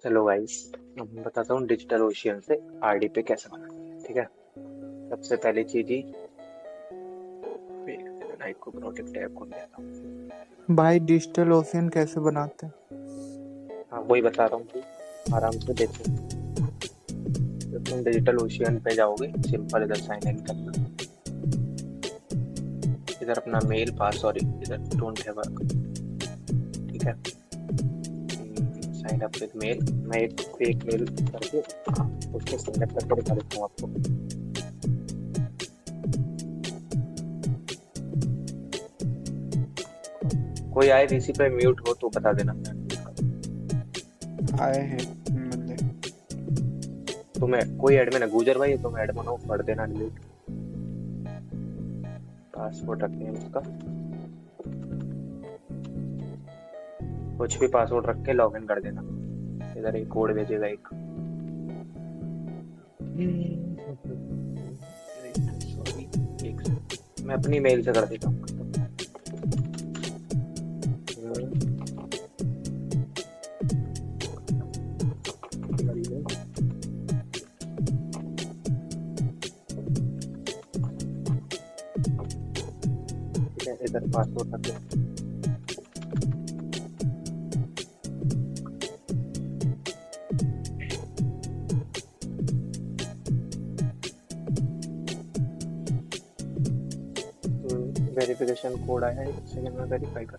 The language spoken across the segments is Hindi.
चलो गाइस, अब मैं बताता हूँ डिजिटल ओशियन से आरडीपी कैसे बनाते हैं। ठीक है। सबसे पहली चीज ही नाइट को प्रोटेक्ट ऐप खोल लेता हूँ। भाई डिजिटल ओशियन कैसे बनाते हैं? हाँ, वही बता रहा हूँ कि आराम से देखो। जब तुम डिजिटल ओशियन पे जाओगे, सिंपल इधर साइन इन करना। इधर अपना मेल पास, सॉरी इधर डोंट हैव ठीक है। Sign up with mail. मैं एक फेक मेल करके उसको साइन अप करके दिखा देता हूँ आपको। कोई आए वीसी पे म्यूट हो तो बता देना। आए हैं बंदे। तुम्हें कोई एडमिन है गुजर भाई, तुम एडमिन हो, पढ़ देना म्यूट। पासवर्ड रखते हैं उसका, कुछ भी पासवर्ड रख के लॉग इन कर देना। इधर एक कोड भेजेगा एक। सॉरी, एक सेकंड, मैं अपनी मेल से कर देता हूँ। ठीक है, इधर पासवर्ड रख दो। वेरिफिकेशन कोड आया है, एक सेकंड में वेरीफाई कर।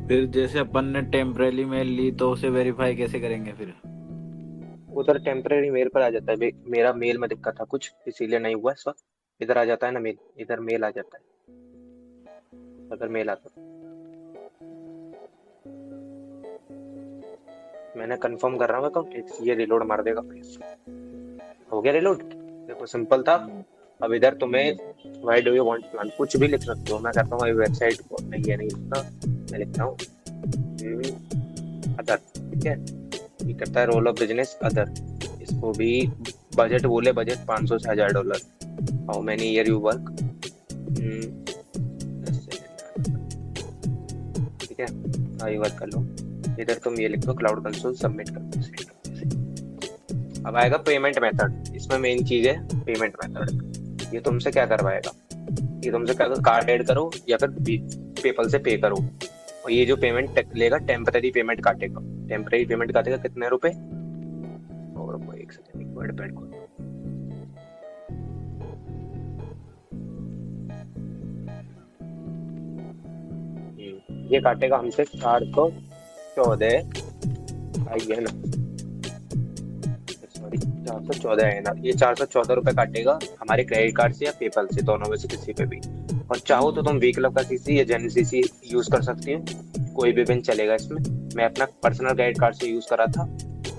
फिर जैसे अपन ने टेम्परेरी मेल ली तो उसे वेरीफाई कैसे करेंगे फिर? उधर टेम्परेरी मेल पर आ जाता है। मेरा मेल में दिक्कत था कुछ, इसीलिए नहीं हुआ इस वक्त। इधर आ जाता है ना मेल, इधर मेल आ जाता है। अगर मेल आता है, मैंने कंफर्म कर रहा हूँ अकाउंट, ये रिलोड मार देगा प्लीज। हो गया रिलोड। देखो सिंपल था। अब इधर तुम्हें why do you want plan कुछ भी लिख सकते हो। मैं कहता हूँ वेबसाइट को नहीं, ये नहीं लिखना। मैं लिखता हूँ अदर। ठीक है। ये करता है रोल ऑफ बिजनेस अदर। इसको भी बजट बोले, बजट 500 से $1000। How many year you work. ठीक है, हाँ ये वर्क कर लो। इधर तुम ये लिख दो क्लाउड कंसोल, सबमिट कर दो। अब आएगा पेमेंट मेथड। इसमें मेन चीज है पेमेंट मेथड। ये तुमसे क्या करवाएगा, ये तुमसे क्या, कार्ड ऐड करो या फिर पेपल से पे करो। और ये जो पेमेंट लेगा, टेम्पररी पेमेंट काटेगा। टेम्पररी पेमेंट काटेगा कितने रुपए। और रुको एक सेकंड, एक वर्ड पैड खोलो। ये काटेगा हमसे 414 आई है ना, सॉरी 414 है ना। ये 414 रुपए काटेगा हमारे क्रेडिट कार्ड से या पेपल से, दोनों में से किसी पे भी। और चाहो तो तुम वीक्लब का सीसी या जेन सीसी यूज कर सकती हो, कोई भी पिन चलेगा इसमें। मैं अपना पर्सनल क्रेडिट कार्ड से यूज करा था।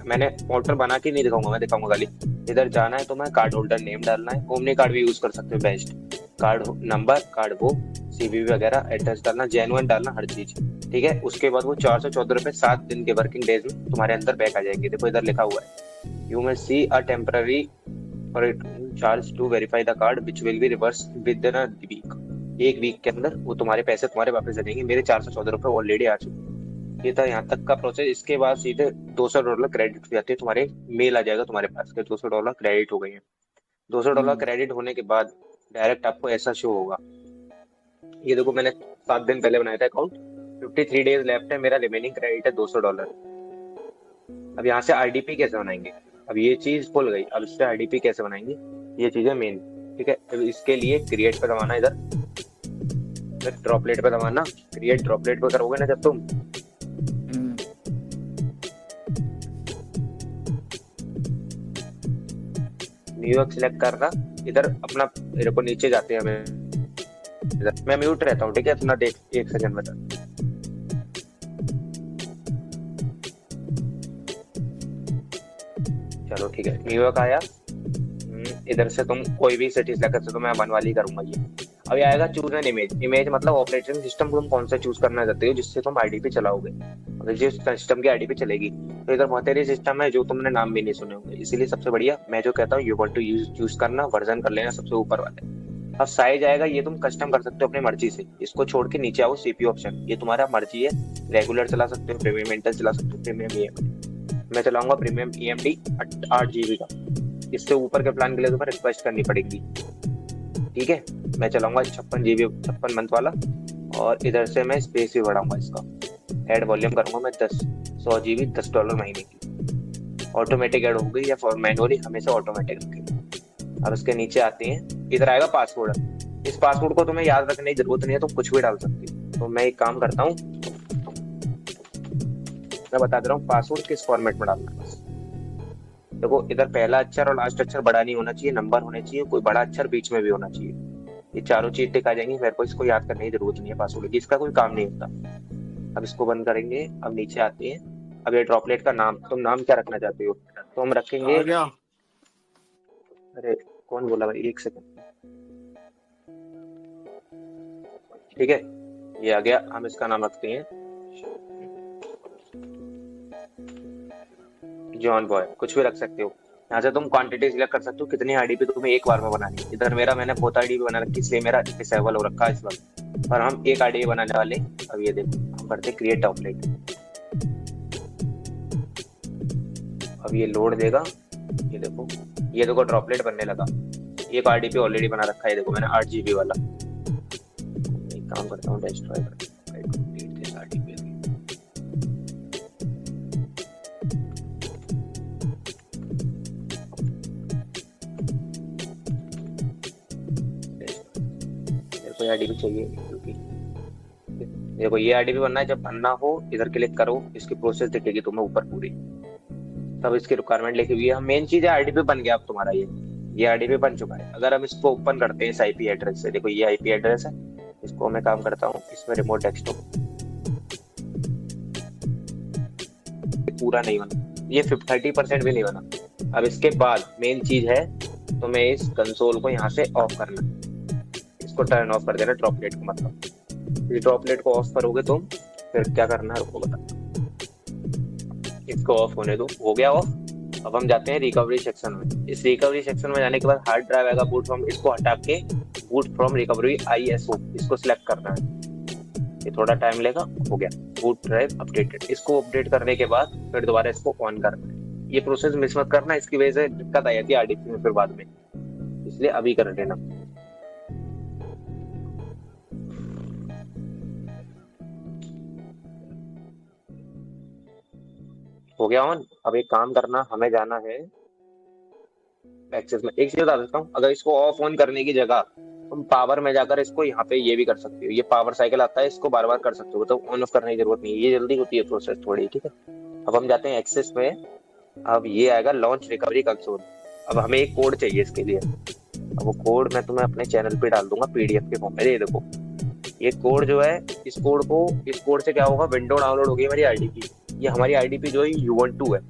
मैंने पोर्टल बना के नहीं दिखाऊंगा, मैं दिखाऊंगा खाली। इधर जाना है तो मैं कार्ड होल्डर नेम डालना है, ओमनी कार्ड भी यूज कर सकते हो बेस्ट। कार्ड नंबर, कार्ड वो, सीवीवी वगैरह, एड्रेस डालना, जेन्युइन डालना, हर चीज। ठीक है। उसके बाद वो 414 रुपए 7 दिन के वर्किंग डेज में तुम्हारे अंदर बैक आ जाएंगे। देखो इधर लिखा हुआ है, you may see a temporary और it charge to verify the card which will be reverse within a week. एक वीक के अंदर वो तुम्हारे पैसे तुम्हारे वापस आ जाएंगे। मेरे 414 रुपए ऑलरेडी आ चुके हैं। ये था यहाँ तक का प्रोसेस। इसके बाद सीधे $200 क्रेडिट हो जाते हैं तुम्हारे, मेल आ जाएगा तुम्हारे पास के $200 क्रेडिट हो गए हैं। $200 क्रेडिट होने के बाद डायरेक्ट आपको ऐसा शो होगा। ये देखो मैंने 7 दिन पहले बनाया था अकाउंट, 53 डेज लेफ्ट है, मेरा रिमेनिंग क्रेडिट है $200। अब यहाँ से आरडीपी कैसे बनाएंगे। अब ये चीज भूल गई, अब इससे आरडीपी कैसे बनाएंगे, ये चीज है मेन। ठीक है। अब इसके लिए क्रिएट पे दबाना इधर, फिर ड्रॉपलेट पे दबाना। क्रिएट ड्रॉपलेट पे करोगे ना जब तुम, न्यूयॉर्क सिलेक्ट करना। इधर अपना मेरे को नीचे जाते हैं हमें, इधर मैं म्यूट रहता हूँ। ठीक है, अपना देख एक सेकंड में। चलो ठीक है, न्यूयॉर्क आया। इधर से तुम कोई भी सिटी सेलेक्ट कर सकते हो, मैं वन वाली करूंगा ये। अब ये आएगा चूज एन इमेज। इमेज मतलब ऑपरेटिंग सिस्टम तुम कौन सा चूज करना चाहते हो जिससे तुम आईडी पे चलाओगे, अगर जिस सिस्टम की आईडी पे चलेगी। तो इधर बहुत सारे सिस्टम है जो तुमने नाम भी नहीं सुने होंगे, इसीलिए सबसे बढ़िया मैं जो कहता हूँ, you want to use choose करना, वर्जन कर लेना सबसे ऊपर वाले। अब साइज आएगा, ये तुम कस्टम कर सकते हो अपनी मर्जी से। इसको छोड़ के नीचे आओ, सीपीयू ऑप्शन, ये तुम्हारा मर्जी है। रेगुलर चला सकते हो, प्रीमियम इंटेल चला सकते हो, प्रीमियम ईएमडी। मैं चलाऊंगा प्रीमियम ईएमडी 8 GB का। इससे ऊपर के प्लान के लिए तुम्हें रिक्वेस्ट करनी पड़ेगी, ठीक है। मैं चलाऊंगा 56 GB, 56 मंथ वाला। और इधर से मैं स्पेस भी बढ़ाऊंगा इसका। ऐड वॉल्यूम करूंगा मैं 100 GB, $10 महीने की। ऑटोमेटिक ऐड हो गई या फॉर मैनुअली, हमेशा ऑटोमेटिक रखेगी। अब इसके नीचे आते हैं, इधर आएगा पासवर्ड। इस पासवर्ड को तुम्हें याद रखने की जरूरत नहीं है, तुम कुछ भी डाल सकते हो। तो मैं एक काम करता हूँ, मैं बता दे रहा हूँ पासवर्ड किस फॉर्मेट में डालना है बस। देखो, इधर पहला अक्षर और लास्ट अक्षर बड़ा नहीं होना चाहिए, नंबर होने चाहिए, कोई बड़ा अक्षर बीच में भी होना चाहिए। ये चारों चीज टिक आ जाएंगी, मेरे को इसको याद करने की जरूरत नहीं है पासवर्ड की, इसका कोई काम नहीं होता। अब इसको बंद करेंगे। अब नीचे आते हैं। अब ये ड्रॉपलेट का नाम, तुम नाम क्या रखना चाहते हो? तो हम रखेंगे, आ गया। अरे कौन बोला भाई, एक सेकंड, ठीक है। ये आ गया, हम इसका नाम रखते हैं जॉन बॉय। कुछ भी रख सकते हो। यहाँ से तुम क्वांटिटी सिलेक्ट कर सकते हो, कितनी आईडीपी तुम्हें एक बार में बनानी है। इधर मेरा, मैंने बहुत आईडीपी बना रखी, इसलिए मेरा डिसेबल हो रखा है इस वक्त। पर हम एक आईडीपी बनाने वाले हैं। अब ये देखो, हम करते क्रिएट ड्रॉपलेट। अब ये लोड देगा, ये देखो, ये देखो ड्रॉपलेट बनने लगा। एक आरडीपी ऑलरेडी बना रखा है, देखो मैंने 8 GB वाला। एक काम करता हूँ, डिस्ट्रॉय करता हूँ RDP अभी। मेरे को आरडीपी चाहिए क्योंकि देखो, ये आरडीपी बनना है। जब बनना हो, इधर क्लिक करो, इसकी प्रोसेस दिखेगी तुम्हें ऊपर पूरी। तब इसकी रिक्वायरमेंट लिखी हुई है। हम मेन चीज है, आरडीपी बन गया अब तुम्हारा। ये आरडीपी बन चुका है। अगर हम इसको ओपन करते हैं इस आईपी एड्रेस से, देखो ये आईपी एड्रेस है। इसको मैं काम करता हूँ, इसमें रिमोट डेस्कटॉप पूरा नहीं बना, ये 30% भी नहीं बना। अब इसके बाद मेन चीज है, तुम्हें इस कंसोल को यहाँ से ऑफ करना है। इसको टर्न ऑफ कर देना, ड्रॉपलेट को। मतलब इस ड्रॉपलेट को ऑफ करोगे तुम, फिर क्या करना है रुको बता। इसको ऑफ होने दो, हो गया ऑफ। अब हम जाते हैं रिकवरी सेक्शन में। इस रिकवरी सेक्शन में जाने के बाद हार्ड ड्राइव आएगा, बूट फ्रॉम, इसको हटा के बूट फ्रॉम रिकवरी ISO इसको सिलेक्ट करना है। ये थोड़ा टाइम लेगा। हो गया, बूट ड्राइव अपडेटेड। इसको अपडेट करने के बाद फिर दोबारा इसको ऑन करना है। ये प्रोसेस मिस मत करना, इसकी वजह से दिक्कत आई थी आरडीपी में फिर बाद में, इसलिए अभी कर लेना। हो गया ऑन। अब एक काम करना, हमें जाना है एक्सेस में। एक चीज बता देता हूँ, अगर इसको ऑफ ऑन करने की जगह तुम पावर में जाकर इसको यहाँ पे ये भी कर सकते हो। ये पावर साइकिल आता है, इसको बार बार कर सकते हो, तो ऑन ऑफ करने की जरूरत नहीं है। ये जल्दी होती है प्रोसेस थोड़ी, ठीक है। अब हम जाते हैं एक्सेस में। अब ये आएगा लॉन्च रिकवरी कंसोल। अब हमें एक कोड चाहिए इसके लिए। अब वो कोड मैं तुम्हें अपने चैनल पे डाल दूंगा पीडीएफ के फॉर्म में। ये देखो, ये कोड जो है, इस कोड से क्या होगा, विंडो डाउनलोड होगी हमारी आईडीपी। ये हमारी आईडीपी जो है U12 है।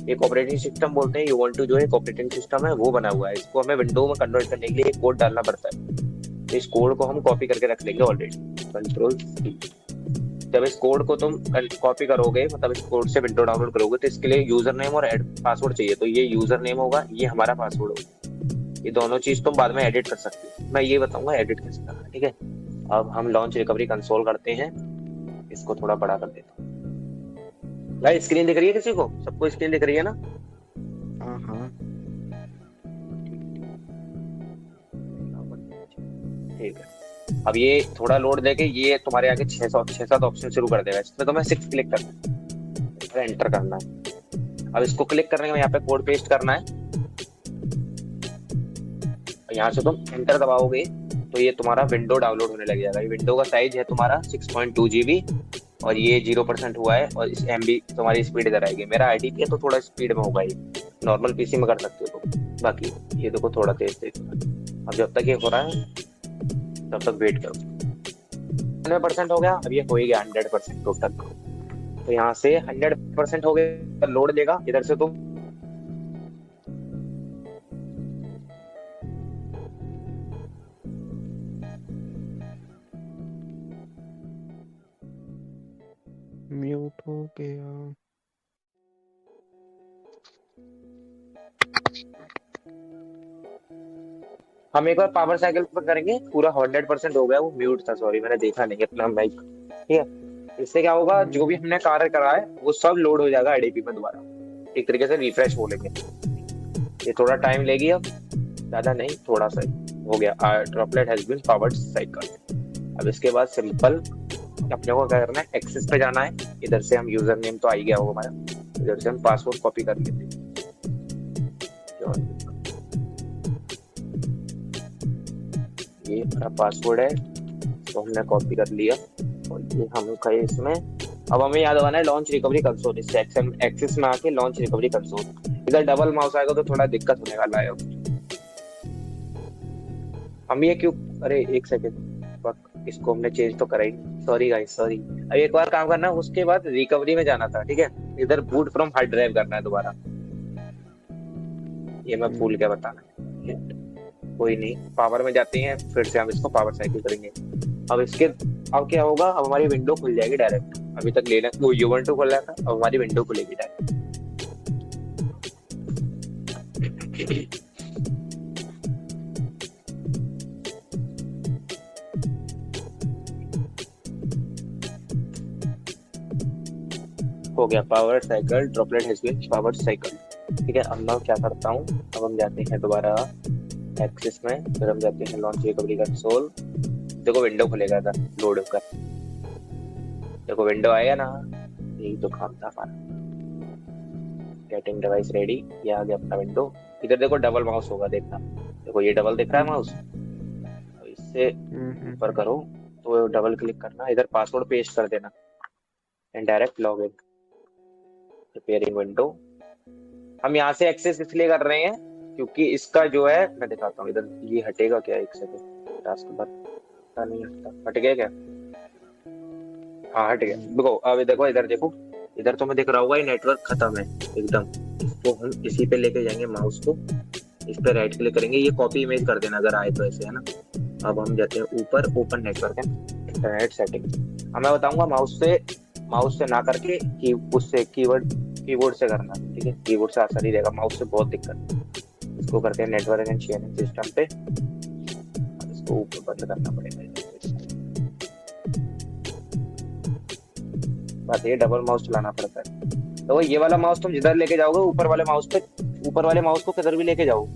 एक ऑपरेटिंग सिस्टम बोलते हैं, U12 जो है एक ऑपरेटिंग सिस्टम है, वो बना हुआ है। इसको हमें विंडो में कन्वर्ट करने के लिए एक कोड डालना पड़ता है। इस कोड को हम कॉपी करके रख लेंगे ऑलरेडी, Ctrl+C। जब इस कोड को तुम कॉपी करोगे, मतलब इस कोड से विंडो डाउनलोड करोगे, तो इसके लिए यूजर नेम और पासवर्ड चाहिए। तो ये यूजर नेम होगा, ये हमारा पासवर्ड होगा। ये दोनों चीज तुम बाद में एडिट कर सकते हो, मैं ये बताऊंगा एडिट कैसे करना, ठीक है। अब हम लॉन्च रिकवरी कंसोल करते हैं। इसको थोड़ा बड़ा कर देता हूँ। भाई स्क्रीन दिख रही है किसी को? सबको स्क्रीन दिख रही है ना? हाँ हाँ। ठीक है। अब ये थोड़ा लोड देके ये तुम्हारे आगे 6-7 ऑप्शन शुरू कर देगा। इसमें तुम्हें 6 क्लिक करना है, फिर एंटर करना है। अब इसको क्लिक करने के बाद यहाँ पे कोड पेस्ट करना है। यहाँ से तुम एंटर दबाओगे तो ये तुम्हारा विंडो डाउनलोड होने लग जाएगा। ये विंडो का साइज है तुम्हारा 6.2 GB, और ये 0% हुआ है। और इस MB तुम्हारी स्पीड इधर आएगी। मेरा आईडीपी है तो थोड़ा स्पीड में होगा, ये नॉर्मल पीसी में कर सकते हो तुम। बाकी ये देखो थोड़ा तेज तेज। अब जब तक ये हो रहा है तब तक वेट करो। 100% हो गया। अब ये हो ही गया 100% टोटल। तो यहाँ से 100% हो गया, लोड देगा इधर से तुम। म्यूट हो गया। हम एक बार पावर साइकिल पर करेंगे, पूरा 100% हो गया, वो म्यूट था, सॉरी मैंने देखा नहीं अपना माइक। ठीक है, इससे क्या होगा, जो भी हमने कार्य करा है वो सब लोड हो जाएगा आईडीपी में दोबारा, एक तरीके से रिफ्रेश बोलेंगे। ये थोड़ा टाइम लेगी, अब ज्यादा नहीं, थोड़ा सा ही हो गया। Droplet has been powered cycle. अब इसके बाद सिंपल अपने को क्या करना है, एक्सेस पे जाना है। इधर से हम यूजर नेम तो आ ही गया होगा हमारा, इधर से हम पासवर्ड कॉपी कर लेते हैं। ये हमारा पासवर्ड है, तो हमने कॉपी कर लिया, और ये हम कहे इसमें। अब हमें याद रखना है लॉन्च रिकवरी कंसोल, इससे एक्सेस में आके लॉन्च रिकवरी कंसोल। इधर डबल माउस आएगा तो थोड़ा दिक्कत होने वाला है। अब हम ये क्यों, अरे एक सेकेंड, इसको हमने चेंज तो करा ही, सॉरी गाइस सॉरी। अब एक बार काम करना है, उसके बाद रिकवरी में जाना था, ठीक है। इधर बूट फ्रॉम हार्ड ड्राइव करना है दोबारा, ये मैं भूल गया बताना, कोई नहीं। पावर में जाते हैं, फिर से हम इसको पावर साइकिल करेंगे। अब इसके, अब क्या होगा, अब हमारी विंडो खुल जाएगी डायरेक्ट। अभी तक लेना वो यूवेंटो खुल रहा था, अब हमारी विंडो खुलेगी डायरेक्ट। हो गया power cycle, droplet has been power cycle. ठीक है, अब मैं क्या करता हूँ, अब हम जाते हैं दोबारा एक्सेस में, फिर हम जाते हैं लॉन्च रिकवरी कंसोल। देखो विंडो खुलेगा था लोड कर, देखो विंडो आएगा ना, यही तो काम था हमारा। गेटिंग डिवाइस रेडी, ये आ गया अपना विंडो। इधर देखो डबल माउस होगा, देखना, देखो ये डबल दिख रहा है माउस, इससे ऊपर करो तो डबल क्लिक करना, इधर पासवर्ड पेस्ट कर देना, and direct log in. Preparing window. हम यहाँ से एक्सेस इसलिए कर रहे हैं क्योंकि इसका जो है, मैं दिखाता हूँ इधर, ये हटेगा क्या, एक सेकंड, टास्क बार नहीं हटता, हट गया क्या, हाँ हट गया। देखो अब देखो, इधर देखो, इधर तो मैं दिख रहा होगा ये नेटवर्क खत्म है एकदम। इसको हम इसी पे लेके जाएंगे माउस को, इस पे राइट क्लिक करेंगे, ये कॉपी इमेज कर देना अगर आए तो ऐसे, है ना। अब हम जाते हैं ऊपर, open network and internet setting. अब मैं बताऊंगा माउस से ना करके की उससे कीबोर्ड से करना, ठीक है। कीबोर्ड से आसानी रहेगा, माउस से बहुत दिक्कत। इसको करते हैं नेटवर्क एंड शेयरिंग सिस्टम पे, इसको ऊपर बंद करना पड़ेगा। बात ये डबल माउस चलाना पड़ता है, तो ये वाला माउस तुम जिधर लेके जाओगे, ऊपर वाले माउस को किधर भी लेके जाओ,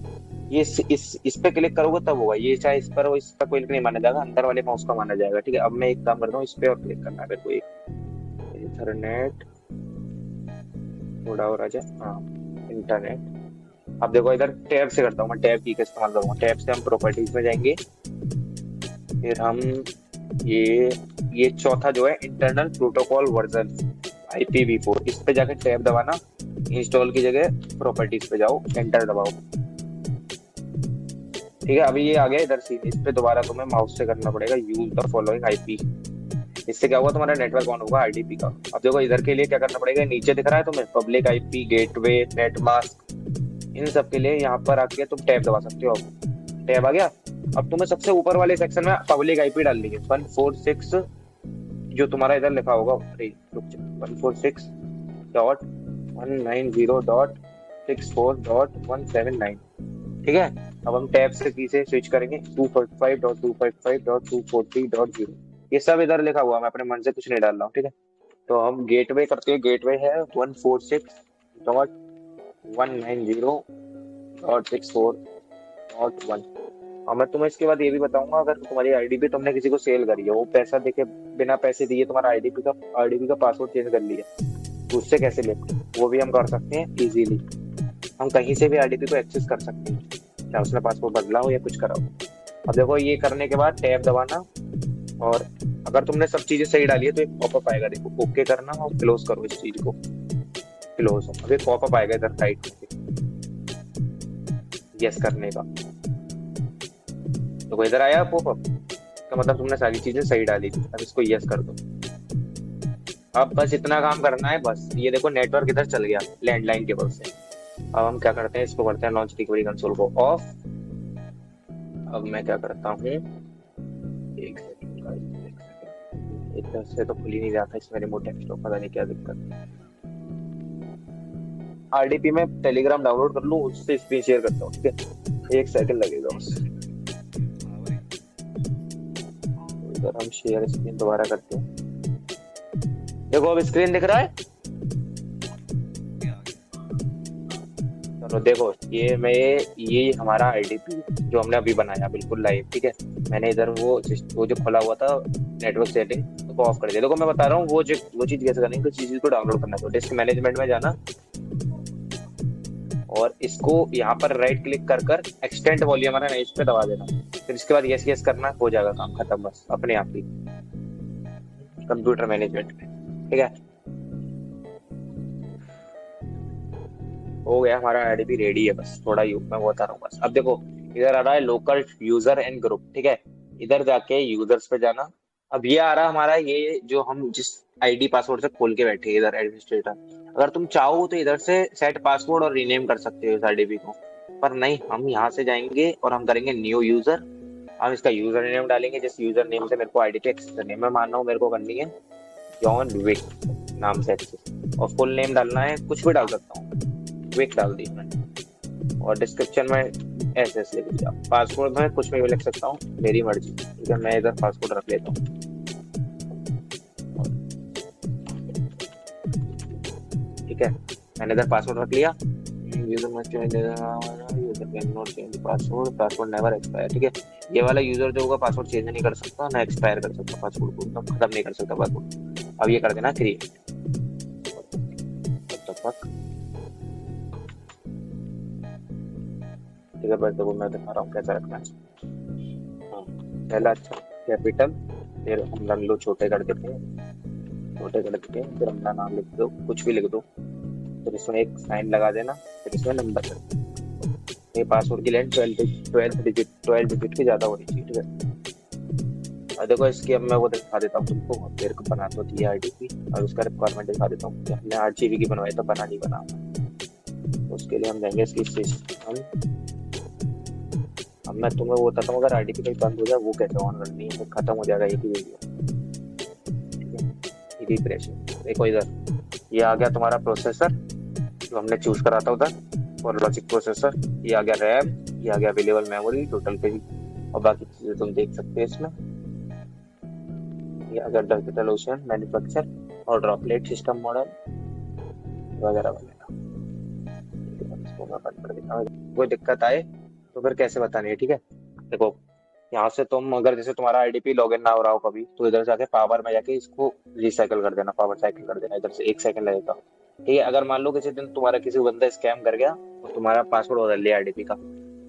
ये इस पे क्लिक करोगे तब होगा ये, चाहे इस पर हो, इस पर क्लिक नहीं माना जाएगा, अंदर वाले माउस का माना जाएगा। ठीक है, अब मैं एक काम करता हूँ, इस पे और क्लिक करना है मेरे को, एक इंटरनेट, थोड़ा और आ जाए, हाँ इंटरनेट। अब देखो इधर टैब से करता हूँ, मैं टैब की का इस्तेमाल करूंगा। टैब से हम प्रॉपर्टीज में जाएंगे, फिर हम ये चौथा जो है इंटरनल प्रोटोकॉल वर्जन IPv4, इस पे जाकर टैब दबाना, इंस्टॉल की जगह प्रॉपर्टीज पे जाओ, एंटर दबाओ। ठीक है, अभी ये आ गया इधर सीन, इस पे दोबारा तुम्हें माउस से करना पड़ेगा, यूज द फॉलोइंग IP। इससे क्या हुआ, तुम्हारा नेटवर्क ऑन होगा RDP का। अब देखो इधर के लिए क्या करना पड़ेगा, नीचे दिख रहा है तुम्हें public IP, gateway, net mask, इन सब के लिए यहाँ पर आके तुम टैब दबा सकते हो। अब टैब आ गया, अब तुम्हें सबसे ऊपर वाले सेक्शन में पब्लिक IP डालनी है, 146 जो तुम्हारा इधर लिखा होगा, 146.190.64.179। ठीक है, अब हम टैब से की से स्विच करेंगे 245.255.240.0, ये सब इधर लिखा हुआ, मैं अपने मन से कुछ नहीं डाल रहा हूँ। ठीक है, तो हम गेटवे करते हैं, गेटवे है 146.190.64.1। और मैं तुम्हें इसके बाद ये भी बताऊंगा, अगर तुम्हारी आईडीपी तुमने किसी को सेल करी है, वो पैसा देके बिना पैसे दिए तुम्हारा आईडीपी का पासवर्ड चेंज कर लिया, तो उससे कैसे लेते, वो भी हम कर सकते हैं इजीली। हम कहीं से भी आईडीपी को एक्सेस कर सकते हैं, चाहे उसने पासवर्ड बदला हो या कुछ करा हो। अब देखो ये करने के बाद टैब दबाना, और अगर तुमने सब चीजें सही डाली है तो एक पॉपअप आएगा, देखो ओके करना और क्लोज करो इस चीज को, क्लोज। अब एक पॉपअप आएगा इधर साइड में यस करने का, तो इधर आया पॉपअप का मतलब तुमने सारी चीजें सही डाली थी। अब इसको यस कर दो। अब बस इतना काम करना है, बस ये देखो नेटवर्क इधर चल गया लैंडलाइन केबल से। अब हम क्या करते हैं, इसको करते हैं लॉन्च रिकवरी कंसोल को ऑफ। अब मैं क्या करता हूँ, एक सेकंड, इधर से तो खुल ही नहीं रहा था इसमें रिमोट डेस्कटॉप, पता नहीं क्या दिक्कत। RDP में टेलीग्राम डाउनलोड कर लूँ, उससे स्क्रीन शेयर करता हूँ। ठीक है, एक सेकंड लगेगा बस। इधर हम शेयर स्क्रीन दोबारा करते हैं। देखो अब स्क्रीन दिख रहा है। चलो देखो ये हमारा आईडीपी जो हमने अभी बनाया बिल्कुल लाइव, ठीक है। मैंने इधर वो जो खुला हुआ था नेटवर्क सेटिंग तो ऑफ कर दिया। देखो मैं बता रहा हूँ वो चीज कैसे करनी है। कुछ चीज को डाउनलोड करना है तो डिस्क मैनेजमेंट में जाना और इसको यहाँ पर राइट क्लिक कर कर एक्सटेंड वॉल्यूम है ना इस पे दबा देना। फिर इसके बाद यस यस करना, हो जाएगा काम खत्म बस अपने आप ही कंप्यूटर मैनेजमेंट में, ठीक है। हो गया हमारा आईडीपी रेडी है, बस थोड़ा यू मैं बता रहा हूँ बस। अब देखो इधर आ रहा है लोकल यूजर एंड ग्रुप, ठीक है। इधर जाके यूजर्स पे जाना। अब ये आ रहा हमारा ये जो हम जिस आईडी पासवर्ड से खोल के बैठे इधर एडमिनिस्ट्रेटर। अगर तुम चाहो तो इधर से सेट पासवर्ड और रीनेम कर सकते हो इस आईडीपी को, पर नहीं, हम यहाँ से जाएंगे और हम करेंगे न्यू यूजर। हम इसका यूजर नेम डालेंगे, जिस यूजर नेम से मेरे को आईडी पे एक्सेस करनी है। मैं मान रहा हूँ मेरे को करनी है जॉन विक नाम से एक्सेस, और फुल नेम डालना है, कुछ भी डाल सकता हूँ, विक डाल दी मैंने, और डिस्क्रिप्शन में एस लिख दिया। पासवर्ड में कुछ भी लिख सकता हूँ, मेरी मर्जी, ठीक है। मैं इधर पासवर्ड रख लेता हूँ, ठीक है। मैंने इधर पासवर्ड रख लिया। पासवर्ड नेवर एक्सपायर, ठीक है। ये वाला यूजर जो होगा पासवर्ड चेंज नहीं कर सकता, ना एक्सपायर कर सकता पासवर्ड को, मतलब खत्म नहीं कर सकता पासवर्ड। अब ये कर देना क्रिएट। ठीक है, बस देखो मैं दिखा रहा हूँ कैसा रखना है। हाँ, पहला अच्छा कैपिटल, फिर हम रंग लो छोटे कर देते हैं, छोटे कर देते हैं, फिर अपना नाम लिख दो, कुछ भी लिख दो, फिर इसमें एक साइन लगा देना, फिर इसमें नंबर कर दो। ये पासवर्ड की लेंथ 12 डिजिट की ज्यादा होनी चाहिए, ठीक है। और देखो इसकी अब मैं वो दिखा देता हूँ तुमको, फिर बना तो दिया आईडीपी, और उसका रिक्वायरमेंट दिखा देता हूँ। हमने 8 GB की बनवाई तो बना नहीं बना, उसके लिए हम देंगे इसकी सिस्टम। अब मैं तुम्हें वो बताता हूँ, अगर आईडीपी कहीं बंद हो जाए वो कैसे ऑन करनी है, खत्म हो जाएगा एक ही वीडियो, ठीक है। रिफ्रेश, देखो इधर ये आ गया तुम्हारा प्रोसेसर जो हमने चूज करा था उधर, और लॉजिक प्रोसेसर, ये आ गया रैम, ये आ गया अवेलेबल मेमोरी टोटल पे भी, और बाकी चीजें तुम देख सकते हो इसमें। ये आ गया डिजिटल ओशन मैन्युफैक्चर और ड्रॉपलेट सिस्टम मॉडल वगैरह वगैरह। इसको मैं बंद कर देता हूँ, कोई दिक्कत आए तो फिर कैसे बतानी है, ठीक है। देखो यहाँ से तुम अगर जैसे तुम्हारा आईडीपी लॉगिन ना हो रहा हो कभी, तो इधर जाके पावर में जाके इसको रिसाइकल कर देना, पावर साइकिल कर देना, इधर से 1 सेकंड लगेगा, ठीक है। अगर मान लो किसी दिन तुम्हारा किसी बंदा स्कैम कर गया और तुम्हारा पासवर्ड बदल लिया आईडीपी का,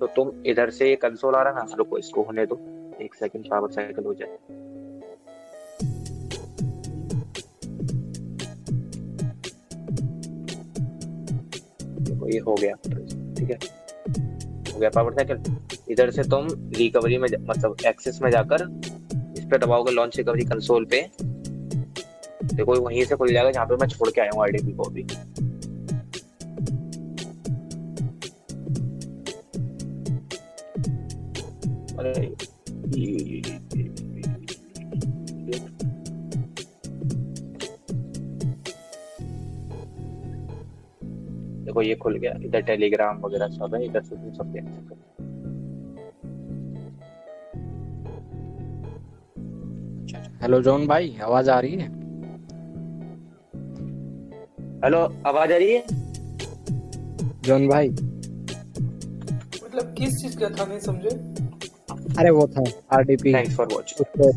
तो तुम इधर से ये कंसोल आ रहा है ना, रुको इसको होने दो 1 सेकंड, पावर साइकिल हो जाए। देखो ये हो गया, ठीक है, हो गया पावर साइकिल। इधर से तुम रिकवरी में मतलब एक्सेस में जाकर इस पे दबाओगे लॉन्च रिकवरी कंसोल पे, देखो वहीं से खुल जाएगा जहाँ पे मैं छोड़ के आया हूँ आईडीपी को अभी। अरे देखो ये खुल गया, इधर टेलीग्राम वगैरह सब है, इधर से तुम सब देख सकते हो। हेलो जॉन भाई, आवाज आ रही है? हेलो, आवाज आ रही है? जॉन भाई, मतलब किस चीज का था, नहीं समझे। अरे वो था आरडीपी, थैंक्स फॉर वॉचिंग। उसको